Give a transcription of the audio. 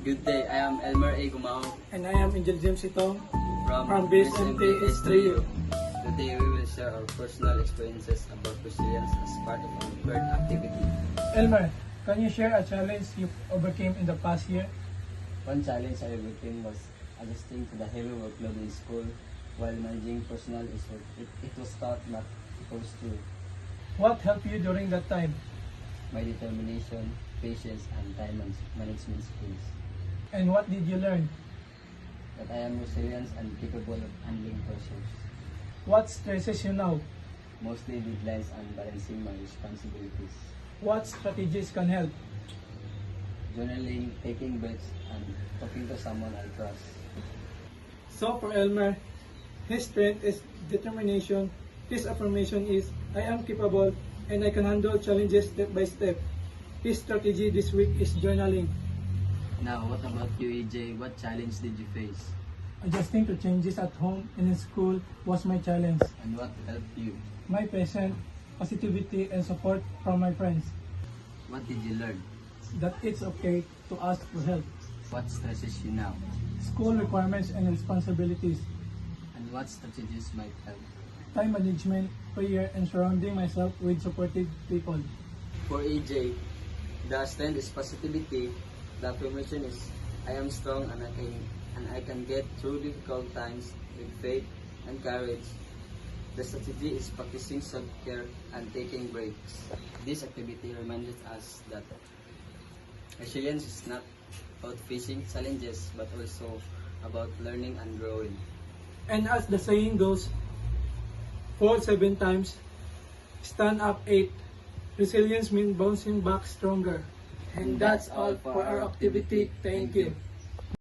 Good day, I am Elmer A. Gumao And I am Angel James Itong from BSMT S3U. Today we will share our personal experiences about resilience as part of our third activity. Elmer, can you share a challenge you overcame in the past year? One challenge I overcame was adjusting to the heavy workload in school while managing personal issues. It was tough but it was true. What helped you during that time? My determination, patience, and time management skills. And what did you learn? That I am resilient and capable of handling pressures. What stresses you now? Mostly deadlines and balancing my responsibilities. What strategies can help? Journaling, taking breaks, and talking to someone I trust. So for Elmer, his strength is determination. His affirmation is, I am capable and I can handle challenges step by step. His strategy this week is journaling. Now, what about you, EJ? What challenge did you face? Adjusting to changes at home and in school was my challenge. And what helped you? My patience, positivity, and support from my friends. What did you learn? That it's okay to ask for help. What stresses you now? School requirements and responsibilities. And what strategies might help? Time management, prayer, and surrounding myself with supportive people. For EJ, the strength is positivity. The affirmation is, I am strong and I can get through difficult times with faith and courage. The strategy is practicing self-care and taking breaks. This activity reminds us that resilience is not about facing challenges but also about learning and growing. And as the saying goes, fall 7 times, stand up 8. Resilience means bouncing back stronger. And that's all for our activity. Thank you.